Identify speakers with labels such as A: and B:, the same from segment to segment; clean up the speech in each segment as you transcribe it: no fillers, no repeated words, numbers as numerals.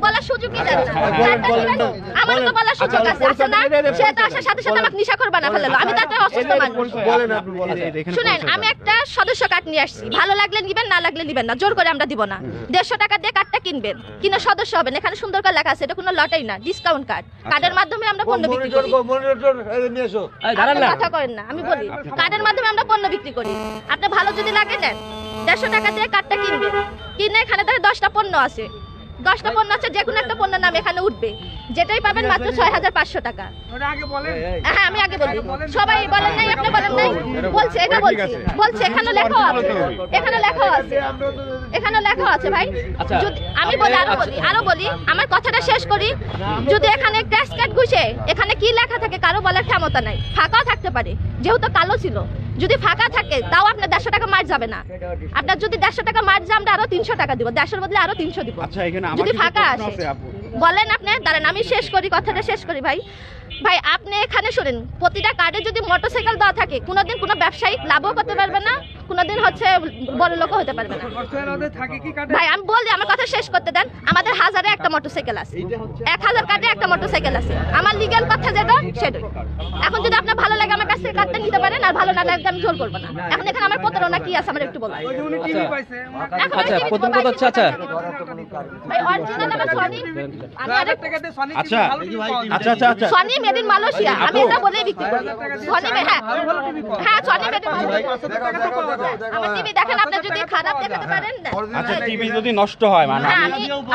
A: বলার সুযোগই দেন না। আমার তো বলার সুযোগ আছে না, সে তো আসার সাথে সাথে আমাকে নিশা করবা না ফেললো, আমি তো একটা অসুস্থ মানুষ। শুনেন, আমি একটা সদস্য কার্ড নিয়ে আসছি, ভালো লাগলে নিবেন, না লাগলে নিবেন না, জোর করে আমরা দিব না। 150 টাকা দিয়ে কার্ডটা কিনবেন, কিনে সদস্য হবেন। এখানে সুন্দর করে লেখা আছে, এটা কোনো লটারি না, ডিসকাউন্ট কার্ড। কার্ডের মাধ্যমে আমরা পণ্য বিক্রি করি। কথা করেন না, আমি বলি কার্ডের মাধ্যমে আমরা পণ্য বিক্রি করি। আপনি ভালো যদি লাগে নেন, 150 টাকা দিয়ে কার্ডটা কিনবেন, কিনে এখানে ধরে 10টা পণ্য আছে, 10টা পণ্য আছে, যে কোনো একটা পণ্যের নাম এখানে উঠবে, যেটাই পাবেন মাত্র 6500 টাকা। হ্যাঁ, আমি আগে বলি, সবাই বলেন নাই, আপনি বলেন নাই, বলছে, এটা বলছে, এখানে লেখা আছে, এখানে লেখা আছে, এখানে লেখা আছে ভাই। আমি বলি, আরো বলি, আমার কথাটা শেষ করি। যদি এখানে ক্র্যাশ কার্ড ঘুষে এখানে কি লেখা থাকে কারো বলার ক্ষমতা নাই, ফাঁকাও থাকতে পারে, যেহেতু কালো ছিল। যদি ফাঁকা থাকে তাও আপনার 150 টাকা মার যাবে না। আপনার যদি 150 টাকা মার যায়, আমরা আরো 300 টাকা দিব, 150 বদলে আরো 300 দিব। যদি ফাঁকা আসে বলেন আপনি, দাঁড়ান আমি শেষ করি, কথাটা শেষ করি ভাই। ভাই আপনি এখানে শুনেন, প্রতিটা কার্ডে যদি মোটরসাইকেল দেওয়া থাকে, কোনোদিন কোনো ব্যবসায়িক লাভও করতে পারবে না, কোনোদিন হচ্ছে বড় লোকও হতে পারবে না। ভাই আমি বলি, আমার কথা শেষ করতে দেন। আমাদের 1000-এ একটা মোটরসাইকেল আছে, 1000 কার্ডে একটা মোটরসাইকেল আছে, আমার লিগ্যাল কথা যেটা সেটাই। এখন যদি আপনার ভালো লাগে আমার কাছ থেকে কার্ডটা নিতে পারেন, আর ভালো না লাগলে আমি জোর করবো না। এখন এখানে আমার প্রতারণা কি আছে আমার একটু বলুন।
B: আচ্ছা, প্রথম কথা হচ্ছে, আচ্ছা
A: ভাই অরিজিনাল আমার সনি,
B: আচ্ছা আচ্ছা আচ্ছা আচ্ছা
A: সনি মেড ইন মালয়েশিয়া, আমি এটা বলে বিক্রি করি। সনি মে, হ্যাঁ সনি মেড ইন মালয়েশিয়া। আমার টিভি দেখেন, আপনি যদি খারাপ দেখাতে পারেন না।
B: আচ্ছা, টিভি যদি নষ্ট হয় মানে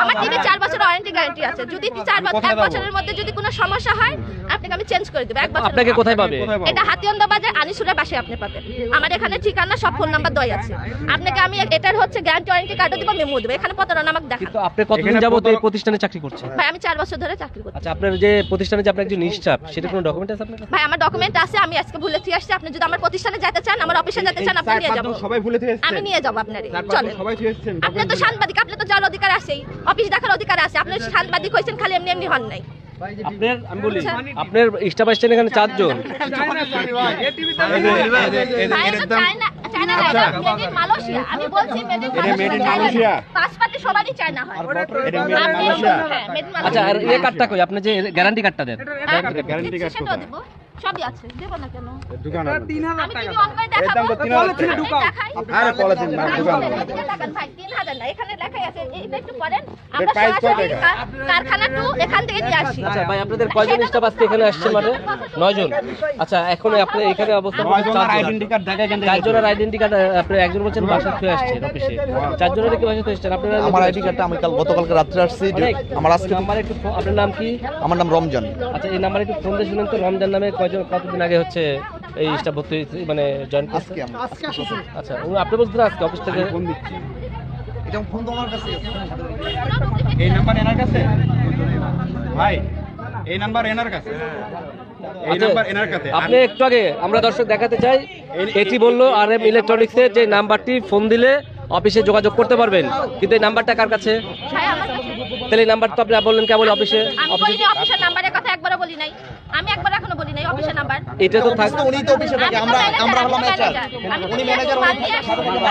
A: আমার টিভি 4 বছর ওয়ারেন্টি গ্যারান্টি আছে। যদি 1 বছরের মধ্যে যদি কোনো সমস্যা হয়, আপনাকে আমি চেঞ্জ করে দেব। 1 বছর।
B: আপনাকে কোথায় পাবে?
A: এটা হাতিয়ান্দা বাজার আনিসুরের পাশে আপনি পাবেন। আমার এখানে ঠিকানা, সব ফোন নাম্বার দেওয়া আছে। আপনাকে আমি এটার হচ্ছে গ্যারান্টি ওয়ারেন্টি কার্ডও দিব, মেমো দেব। এখানে প্রতারণা আমাকে দেখান।
B: কিন্তু আপনি কতদিন যাবত এই প্রতিষ্ঠানে চাকরি করছেন?
A: ভাই আমি 4 বছর ধরে চাকরি করছি।
B: আচ্ছা, আপনার যে প্রতিষ্ঠানে যে আপনি একজন নিশ্চাপ, সেটা কোনো ডকুমেন্ট আছে আপনার কাছে?
A: ভাই আমার ডকুমেন্ট আছে, আমি আজকে ভুলে থেকে আসছি। আপনি যদি আমার প্রতিষ্ঠানে যেতে চান, আমার অফিসে যেতে চান, আপনি নিয়ে যাব।
B: সবাই ভুলে থেকে
A: আমি নিয়ে যাব আপনারে। চলেন।
B: সবাই থেকে এসেছেন।
A: আপনি তো সাংবাদিক, আপনি তো যাওয়ার অধিকার আছেই, অফিস দেখার অধিকার আছে। আপনি সাংবাদিক হইছেন, খালি এমনি এমনি হন নাই।
B: আপনার, আমি বলি, আপনার স্টাফ আসছেন এখানে 4 জন।
A: আমি বলছি মেড ইন মালয়েশিয়া, পাসপোর্টে সবারই চায়না হয়।
B: আচ্ছা, আর এই কার্ডটা কই? আপনি যে গ্যারান্টি কার্ডটা দেন,
A: গ্যারান্টি কার্ড সেটা দেব, সবই আছে, দেব না কেন?
B: দোকান
A: 3000 টাকা। আমি অন করে দেখাবো, পলিথিনে ঢুকাও। আরে পলিথিন না, ঢুকাও। 3000 না, এখানে লেখাই আছে, এইটা একটু পড়েন। আমরা সরাসরি কারখানা টু এখান থেকে নিয়ে আসি।
B: আচ্ছা ভাই, আপনাদের কয়জন স্টাফ আজকে এখানে আসছে? মানে 9 জন। আচ্ছা, এখন আপনি এখানে অবস্থান করছেন 4 আইডেন্টি কার্ড দেখা গেল। 4 জনের আইডেন্টি কার্ড, আপনি একজন বলছেন বাসা থেকে আসছেন অফিসে, 4 জনের কি বাসা থেকে আসছেন? আপনারা
C: আমার আইডি কার্ডটা আমি গতকালকে রাত্রে আসছি। আমার আজকে
B: নাম্বারে একটু, আপনার নাম কি?
C: আমার নাম রমজান।
B: আচ্ছা, এই নাম্বারে একটু ফোন দিয়ে শুনেন তো, রমজান নামে কতদিন আগে হচ্ছে এই স্টাফ ভর্তি হয়েছে, মানে জয়েন করছে? আচ্ছা, আপনি বলছেন আজকে অফিস থেকে ফোন দিচ্ছি।
C: এটা ফোন তো আমার কাছে।
D: এই নাম্বার এনার কাছে ভাই, এই নাম্বার এনার কাছে, এই নাম্বার এনার কাছে।
B: আপনি একটু আগে আমরা দর্শক দেখাতে চাই, এটি বললো RM ইলেকট্রনিক্সের যে নাম্বারটি ফোন দিলে অফিসে যোগাযোগ করতে পারবেন, কিন্তু এই নাম্বারটা কার কাছে? তাহলে এই নাম্বার তো আপনি বললেন কেবল অফিসে।
A: আমি বলিনি অফিসের নাম্বারের কথা, একবারও বলি নাই। আমি একবার এখনো বলি নাই অফিসের নাম্বার।
B: এটা তো থাকতো,
C: উনি তো অফিসে থাকে, আমরা হলাম ম্যানেজার। উনি ম্যানেজার।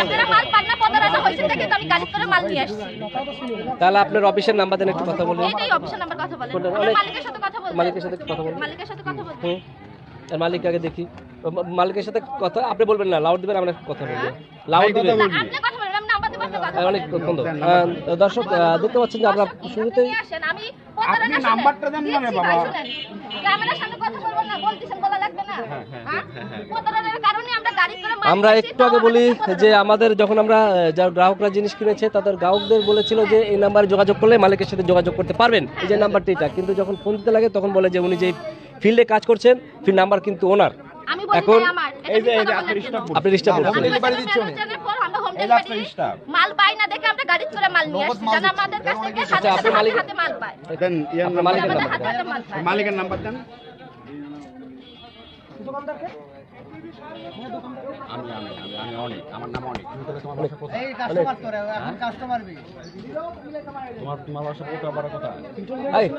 A: আপনারা মাল পান্না প্রতারণা হইছে দেখে তো আমি গাড়ি করে মাল নিয়ে আসছি।
B: তাহলে আপনার অফিসের নাম্বার দেন, একটু কথা বলুন।
A: এটাই অফিসের নাম্বার, কথা বলেন। মালিকের সাথে কথা বলুন।
B: মালিকের সাথে কথা বলুন।
A: মালিকের সাথে কথা বলুন।
B: আর মালিক আগে দেখি, মালিকের সাথে কথা আপনি বলবেন না, লাউড দিবেন, আমরা কথা বলবো, লাউড দিবেন।
A: আপনি কথা বলেন, আমি নাম্বার দেব, আপনি কথা বলেন।
B: অনেক সুন্দর। দর্শক দেখতে পাচ্ছেন যে আমরা শুরুতেই
A: আমি আপনি নাম্বারটা দেন না বাবা। ক্যামেরার সামনে কথা বলবো না, বলতেছেন বলা লাগবে না। হ্যাঁ, প্রতারণার কারণে আমরা গাড়ি করে মাল।
B: আমরা একটু আগে বলি যে আমাদের যখন আমরা যারা গ্রাহকরা জিনিস কিনেছে তাদের গ্রাহকদের বলেছিল যে এই নাম্বারে যোগাযোগ করলে মালিকের সাথে যোগাযোগ করতে পারবেন, এই যে নাম্বারটি এটা। কিন্তু যখন ফোন দিতে লাগে তখন বলে যে উনি যে ফিল্ডে কাজ করছেন, ফিল্ড নাম্বার কিন্তু ওনার।
A: আমি বলি
B: এখন
A: আমার
D: এই যে আপনার স্টাফ,
B: আপনি রিস্টার করছেন,
C: ডেলিভারি দিচ্ছি উনি।
A: মাল পাই না দেখে আমরা গাড়ি করে মাল নিয়ে আসছি, জানা আমাদের কাছ থেকে হাতে হাতে মাল পায়।
D: দেন ইয়ার
B: আপনার মালিকের নাম্বার
A: হাতে হাতে মাল পায়।
D: মালিকের নাম্বার দেন। আমি অনেক, আমার নাম অনেক। তোমার বাসা কোথায় বড় কথা?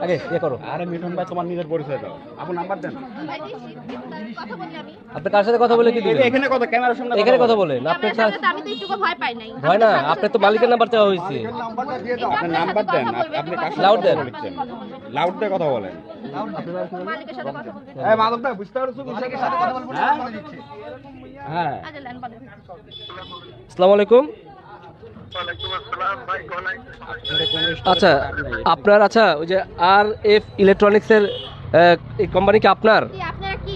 B: আগে ইয়ে করো।
D: আরে মিঠুন ভাই, তোমার নিজের পরিচয় দাও। আপু নাম্বার দেন।
A: ভাই দিচ্ছি, কথা বলি আমি।
B: আপনি কার সাথে কথা বলে কি দিবেন?
D: এখানে কথা, ক্যামেরার সামনে
B: এখানে কথা বলেন। আপনার
A: ক্যামেরার সামনে তো আমি তো একটুকু ভয় পাই নাই।
B: হয় না, আপনার তো মালিকের নাম্বার চাওয়া হয়েছে।
D: নাম্বারটা দিয়ে দাও। আপনি নাম্বার দেন। আপনি কার সাথে
B: লাউড দেন।
D: কথা বলছেন? লাউড দিয়ে কথা বলেন।
A: মালিকের সাথে কথা বলবেন।
D: এই মাধব ভাই, বুঝতে পারছো? মালিকের সাথে কথা বলবো না, বলে দিচ্ছে। হ্যাঁ।
A: আচ্ছা লাইন বলেন।
B: আসসালামু আলাইকুম। আচ্ছা, আপনার ওই যে RF ইলেকট্রনিক্সের এই কোম্পানি কি আপনার?
A: কি আপনারা কি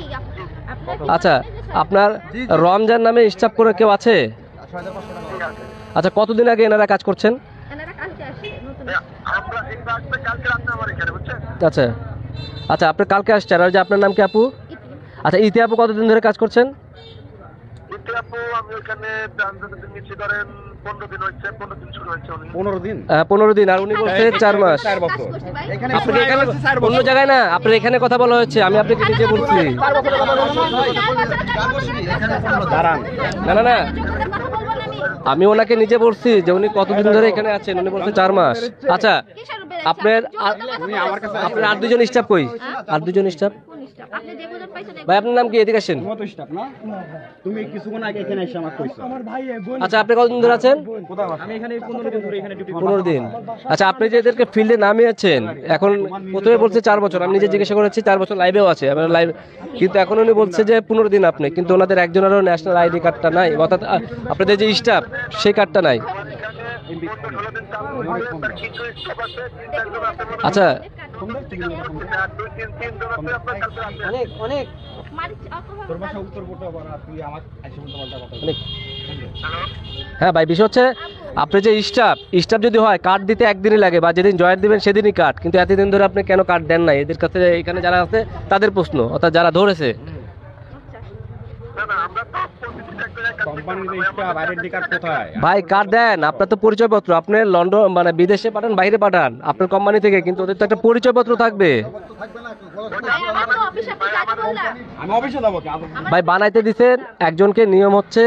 A: আপনারা কি
B: আচ্ছা,
A: জানেন যে স্যার?
B: আপনার রমজান নামে স্টাফ করে কেউ আছে? আচ্ছা, কতদিন আগে এনারা কাজ করছেন?
A: এনারা কালকে আসছে নতুন।
B: আচ্ছা আচ্ছা, আপনি কালকে আসছেন। আর ওই যে আপনার নাম কি আপু?
A: ইতি।
B: আচ্ছা, ইতি আপু কতদিন ধরে কাজ করছেন?
E: আমি ওখানে নিচ্ছি ধরেন 15 দিন হচ্ছে, 15 দিন শুরু হয়েছে উনি।
D: 15 দিন।
B: 15 দিন। আর উনি বলছে 4 মাস।
D: 4
A: কাজ
D: বছর।
A: করছে ভাই।
B: আপনি এখানে অন্য জায়গায় না, আপনার এখানে কথা বলা হচ্ছে। আমি আপনাকে নিজে বলছি।
D: দাঁড়ান।
B: না না না,
A: যোগাযোগ কথা বলবো না আমি।
B: আমি ওনাকে নিজে বলছি যে উনি কতদিন ধরে এখানে আছেন। উনি বলছে 4 মাস। আচ্ছা,
A: কিসের বেড়েছে?
B: আপনার
D: উনি আমার কাছে
B: আপনার আর 2জন স্টাফ কই? আর 2জন স্টাফ?
A: কোন স্টাফ? আপনি যে বুঝন পাইছেন
B: ভাই, আপনার নাম কি? এদিকে আসেন।
D: তোমার তো স্টাফ না? তুমি কিছুক্ষণ আগে এখানে এসে আমাকে কইছো।
B: আচ্ছা, আপনি কতদিন ধরে আছেন?
D: কোথায় বাসা? আমি এখানে 15 দিন ধরে এখানে ডিউটি
B: 15 দিন। আচ্ছা, আপনি যে এদেরকে ফিল্ডে নামিয়েছেন, এখন প্রথমে বলছে 4 বছর। আমি নিজে জিজ্ঞাসা করেছি, 4 বছর লাইভেও আছে আমার লাইভ, কিন্তু এখন উনি বলছে যে 15 দিন আপনি, কিন্তু ওনাদের একজনেরও ন্যাশনাল আইডি কার্ডটা নাই, অর্থাৎ আপনাদের যে স্টাফ সেই কার্ডটা নাই। আচ্ছা,
D: তোর বাসা উত্তর কোটা বাড়া, তুই আমার আইসা বলতে পাল্টা কথা।
B: অনেক। হ্যাঁ ভাই, বিষয় হচ্ছে আপনি যে স্টাফ যদি হয় কার্ড দিতে একদিনই লাগে, বা যেদিন জয়েন দিবেন সেদিনই কার্ড, কিন্তু এতদিন ধরে আপনি কেন কার্ড দেন নাই? এদের কাছে এখানে যারা আছে তাদের প্রশ্ন, অর্থাৎ যারা ধরেছে।
D: কোম্পানির স্টাফ আইডেন্টি কার্ড কোথায়?
B: ভাই, কার্ড দেন। আপনার তো পরিচয়পত্র, আপনি লন্ডন মানে বিদেশে পাঠান, বাইরে পাঠান আপনার কোম্পানি থেকে, কিন্তু ওদের তো একটা পরিচয়পত্র থাকবে।
D: আমি অফিসে যাবো কি?
B: ভাই, বানাইতে দিছেন একজনকে। নিয়ম হচ্ছে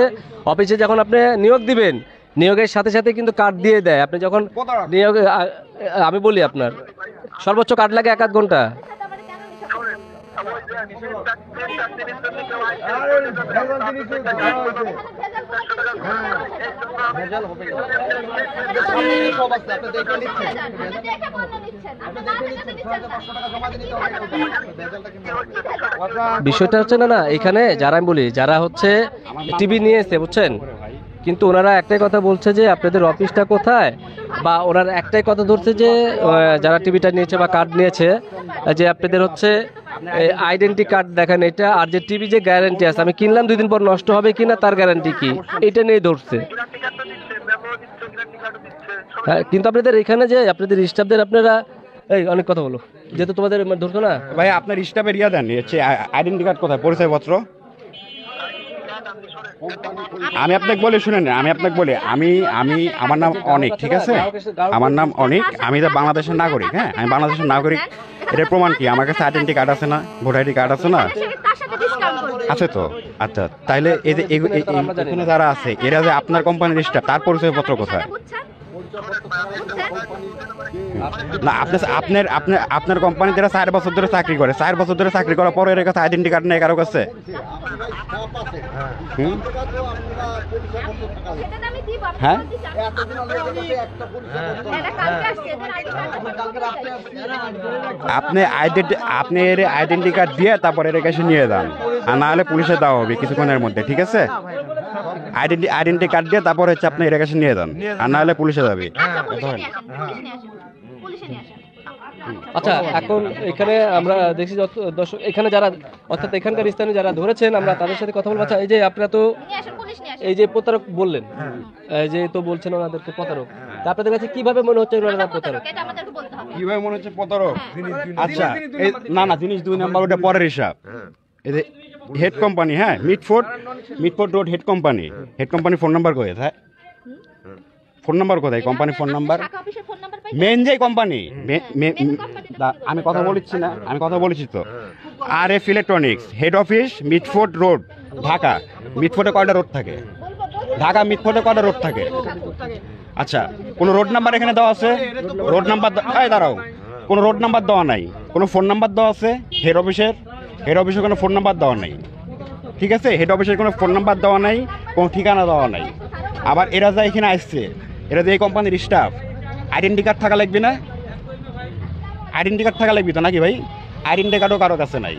B: অফিসে যখন আপনি নিয়োগ দিবেন, নিয়োগের সাথে সাথে কিন্তু কার্ড দিয়ে দেয়। আপনি যখন নিয়োগ, আমি বলি আপনার সর্বোচ্চ কার্ড লাগে 1-8 ঘন্টা। বিষয়টা হচ্ছে না এখানে যারা, আমি বলি যারা হচ্ছে টিভি নিয়েছে, বুঝছেন, কিন্তু ওনারা একটাই কথা বলছে যে আপনাদের অফিসটা কোথায়, বা ওনারা একটাই কথা ধরছে যে যারা টিভিটা নিয়েছে বা কার্ড নিয়েছে, যে আপনাদের হচ্ছে আইডেন্টি কার্ড দেখেন এটা, আর যে টিভি যে গ্যারান্টি আছে, আমি কিনলাম 2 দিন পর নষ্ট হবে কিনা তার গ্যারান্টি কি, এটা নিয়ে ধরছে। হ্যাঁ, কিন্তু আপনাদের এখানে যে আপনাদের স্টাফদের আপনারা অনেক কথা বলো, যেহেতু তোমাদের ধরতো না।
D: ভাই, আপনার স্টাফের ইয়া দেন, হচ্ছে আইডেন্টি কার্ড কোথায়, পরিচয়পত্র? আমি আপনাকে বলি, শুনেন, আমি আপনাকে বলি, আমার নাম অনেক, ঠিক আছে? আমার নাম অনেক, আমি তো বাংলাদেশের নাগরিক। হ্যাঁ, আমি বাংলাদেশের নাগরিক। এটার প্রমাণ কি? আমার কাছে আইডেন্টি কার্ড আছে না, ভোটার আইডি কার্ড আছে না? আছে তো। আচ্ছা, তাইলে এখানে যারা আছে এরা যে আপনার কোম্পানির স্টাফ, তার পরিচয়পত্র কোথায়? না, আপনার কোম্পানি যারা 4 বছর ধরে চাকরি করে, 4 বছর ধরে চাকরি করার পরে এর কাছে আইডেন্টি কার্ড নেই কারো কাছে? হ্যাঁ, আপনি এর আইডেন্টি কার্ড দিয়ে তারপরে এর কাছে নিয়ে যান, আর না হলে পুলিশে দেওয়া হবে কিছুক্ষণের মধ্যে, ঠিক আছে? আইডেন্টি কার্ড দিয়ে তারপর হচ্ছে আপনি এর কাছে নিয়ে যান, আর না হলে পুলিশে যাবে।
B: আচ্ছা, এখন এখানে আমরা দেখছি দর্শক এখানে যারা, অর্থাৎ এখানকার স্থানীয় যারা ধরেছেন, আমরা তাদের সাথে কথা বলবো। আচ্ছা, এই যে আপনারা তো এই যে প্রতারক বললেন, এই যে তো বলছেন ওনাদেরকে প্রতারক, তা আপনাদের কাছে কিভাবে মনে হচ্ছে ওনারা প্রতারক?
D: কিভাবে মনে হচ্ছে প্রতারক? আচ্ছা, না, জিনিস 2 নাম্বার ওটা পরের হিসাব। এই যে হেড কোম্পানি, হ্যাঁ, Mitford road head company phone number কোথায়? ফোন নাম্বার কোথায়? কোম্পানি ফোন নাম্বার, মেন যে কোম্পানি, আমি কথা বলেছি না, আমি কথা বলেছি তো। RF electronics head office, Mitford road Dhaka মিটফোর্টে কয়টা রোড থাকে? ঢাকা মিটফোর্টে কয়টা রোড থাকে? আচ্ছা, কোনো রোড নাম্বার এখানে দেওয়া আছে? রোড নাম্বার দাঁড়াও, কোনো রোড নাম্বার দেওয়া নাই, কোনো ফোন নাম্বার দেওয়া আছে? হেড অফিসের কোনো ফোন নাম্বার দেওয়া নাই, ঠিক আছে? হেড অফিসের কোনো ফোন নাম্বার দেওয়া নাই, কোনো ঠিকানা দেওয়া নাই। আবার এরা যা এখানে আসছে, এরা যে এই কোম্পানির স্টাফ, আইডেন্টি কার্ড থাকা লাগবে না? আইডেন্টি কার্ড থাকা লাগবে তো নাকি ভাই? আইডেন্টি কার্ডও কারো কাছে নাই।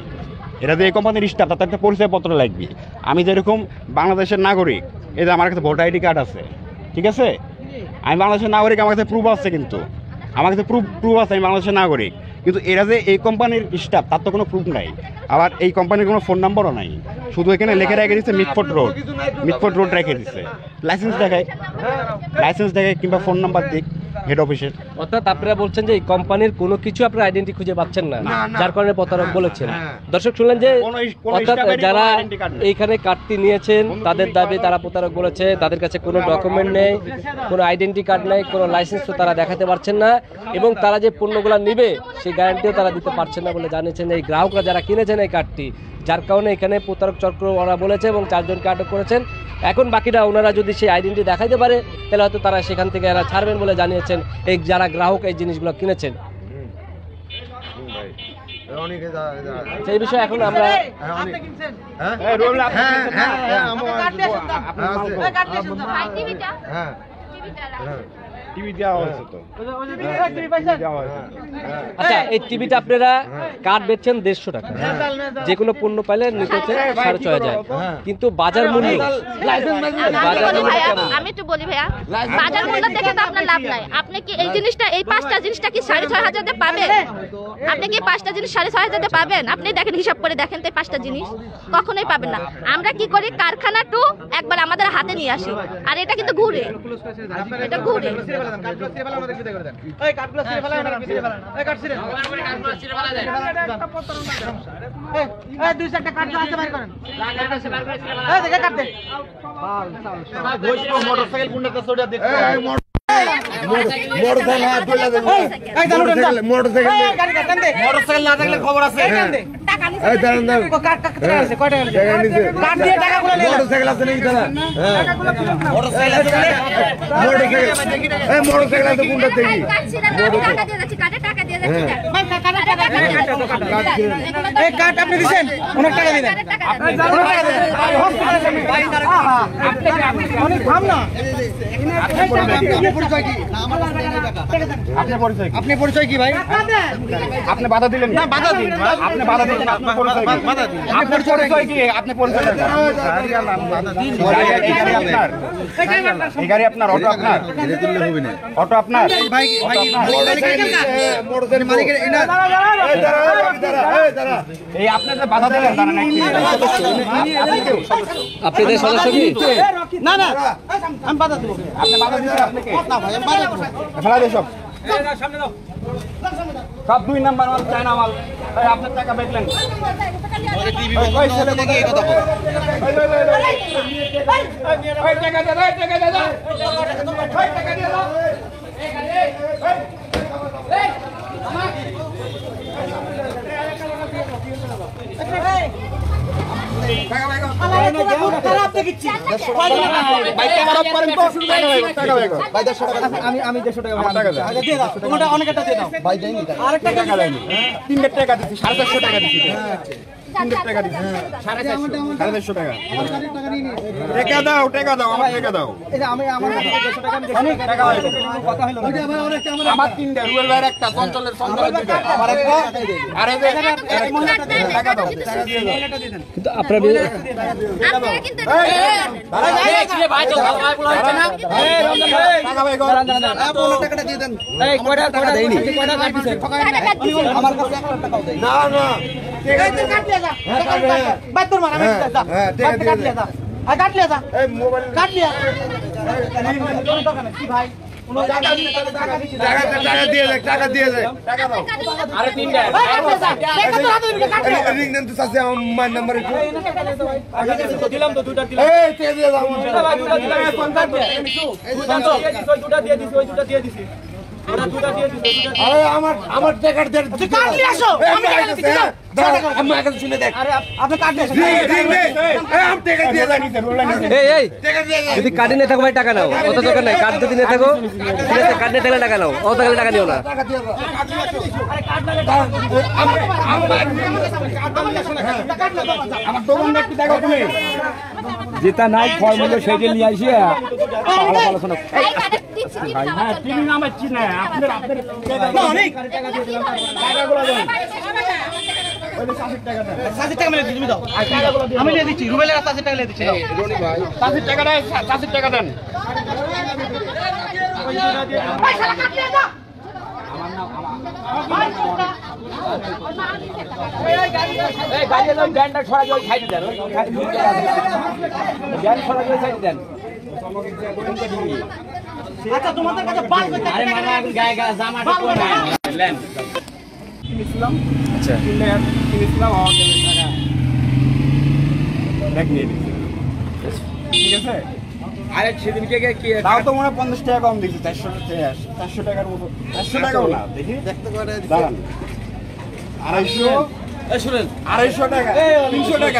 D: এরা যে এই কোম্পানির স্টাফ, তাতে একটা পরিচয়পত্র লাগবে। আমি যেরকম বাংলাদেশের নাগরিক, এই যে আমার কাছে ভোটার আইডি কার্ড আছে, ঠিক আছে? আমি বাংলাদেশের নাগরিক, আমার কাছে প্রুফ আছে, কিন্তু আমার কাছে প্রুফ আছে আমি বাংলাদেশের নাগরিক। কিন্তু এরা যে এই কোম্পানির স্টাফ, তার তো কোনো প্রুফ নাই। আবার এই কোম্পানির কোনো ফোন নম্বরও নাই, শুধু এখানে লেখে রেখে দিচ্ছে মিটফোর্ট রোড রেখে দিচ্ছে। লাইসেন্স দেখায় কিংবা ফোন নাম্বার দিক হেড অফিসের।
B: অর্থাৎ আপনারা বলছেন যে এই কোম্পানির কোনো কিছু আপনারা আইডেন্টি খুঁজে পাচ্ছেন না, যার কারণে প্রতারক বলেছেন। দর্শক শুনলেন যে অর্থাৎ যারা এইখানে কার্ডটি নিয়েছেন তাদের দাবি তারা প্রতারক বলেছে, তাদের কাছে কোনো ডকুমেন্ট নেই, কোনো আইডেন্টি কার্ড নেই, কোনো লাইসেন্সও তারা দেখাতে পারছেন না, এবং তারা যে পণ্যগুলো নেবে সেই গ্যারান্টিও তারা দিতে পারছেন না বলে জানিয়েছেন এই গ্রাহকরা যারা কিনেছেন এই কার্ডটি। যার কারণে এখানে প্রতারক চক্র ওরা বলেছে এবং 4 জনকে আটক করেছেন। এখন বাকিরা ওনারা যদি সেই আইডেন্টি দেখাইতে পারে তাহলে হয়তো তারা সেখান থেকে এরা ছাড়বেন বলে জানিয়েছেন এই যারা গ্রাহক এই জিনিসগুলো কিনেছেন। সেই বিষয়ে এখন আমরা আচ্ছা, এই টিভিটা আপনারা কার্ড বেচছেন 150 টাকা, যে কোনো পণ্য পাইলে নিতে হচ্ছে 6,500, কিন্তু বাজার মূল্য
A: আমি একটু বলি ভাইয়া, বাজার মূল্য দেখে তো আপনার লাভ নাই। আপনি কি এই জিনিসটা, এই 5টা জিনিসটা কি 6,500 পাবেন? আপনি কি 5টা জিনিস 6,500 পাবেন? আপনি দেখেন, হিসাব করে দেখেন তো, এই 5টা জিনিস কখনোই পাবেন না। আমরা কি করি, কারখানা টু একবার আমাদের হাতে নিয়ে আসি, আর এটা কিন্তু ঘুরে, এটা ঘুরে।
C: মোটরসাইকেল না থাকলে খবর আছে। মোটরসাইকেল আছে নাকি তারা? মোটরসাইকেল আছে কোনটা থেকে? আপনি দিচ্ছেন অনেক টাকা দিলেন, আপনি পরিচয় কি ভাই?
D: আপনি বাধা দিলেন না? বাধা দিন, আপনি বাধা দিলেন, আপনি পরিচয় কি? আপনি পরিচয় এই গাড়ি আপনার, অটো আপনার, অটো আপনার ভাই? এই আপনি যে বাধা দিলেন,
B: আপনাদের সদস্য কি?
C: না না আমি বাধা দেবো।
D: আপনি বাধা দিলেন, আপনাকে ফেলা দিয়ে সব 2 নাম্বার মাল, চায়না মাল। আপনার টাকা বেচলেন,
C: আমি 150 টাকা অনেক একটা দিয়ে দাও ভাই, দেয়নি আরেকটা টাকা দেয়নি, 3 টাকা দিচ্ছি, 450 টাকা দিচ্ছি, 3 টাকা দিচ্ছি, 450 টাকা। টাকা দাও, টাকা দাও, আমার টাকা দাও। আমি আমার 150 টাকা অনেক টাকা কথা হলো না ভাই, অনেক টাকা আমার 3টা, রুয়েল ভাইয়ের একটা, চঞ্চলের দুইটা, আমার একটা, আরে টাকা দাও,
B: কিন্তু আপনারা
A: কিন্তু
C: টাকাটা দিয়ে দেন। টাকা দেয়নি, আমার কাছে 1 লাখ টাকাও দেয় না। না টাকা দিয়ে দেয়, টাকা দাও। আরে 3টা রিং দেন তো সাথে আমার নাম্বার একটু দিলাম, তো 2টা দিলাম। এই তে দিয়ে দাও, 2টা দিলাম, 50 দুটা দিয়ে দিছি, ওই 2টা দিয়ে দিছি। আরে আমার টাকা দে তুই কাট নিয়ে আসো আমি টাকা দিচ্ছি আমি আগে শুনে দেখ আরে আপনি কাট নিয়ে আসো আমি টাকা দিয়ে যাই
B: এই যদি কার্ডে নিয়ে থাকো ভাই টাকা নাও, অত দরকার নাই। কার্ড যদি নিয়ে থাকো ঠিক আছে, কার্ড নিয়ে থাকলে টাকা নাও, অত থাকলে টাকা নিও না।
C: টাকা দিয়ে দাও কাট নিয়ে আসো আরে কাট লাগে আমার দোকানটা একটু দেখো তুমি যেটা নাই ফর্মুলা সেটা নিয়ে আসি ভালো আলোচনা
A: এই কার্ডে দিচ্ছি কি
C: হ্যাঁ তুমি নামে চিনা আপনার অনেক টাকাগুলো দেন ওই 60 টাকা দেন 60 টাকা মিলে তুমি দাও আমি নিয়ে দিচ্ছি রুবেলের 60 টাকা নিয়ে দিচ্ছি রনি ভাই 60 টাকা দেন 60 টাকা দেন
A: পয়সা কাটিয়ে দাও
C: এই গাড়ি লই ব্যান্ডটা ছড়া দিয়ে সাইডে দেন ওই ব্যান্ড ছড়া দিয়ে সাইডে দেন আচ্ছা তোমাদের কাছে বাল করতে আরে মামা এখন গায়ে গায়ে জামাটা কোন নেন ইসলাম আচ্ছা ইসলাম আমাকে টাকা দেখ নিয়ে ঠিক আছে আরে সেদিনকে কি দাও তো মনে 50 টাকা কম দিছি 400 টাকার মতো 400 টাকাও না দেখি দেখতে করে দাঁড়ান 250 এই শুনেন 250 টাকা 300 টাকা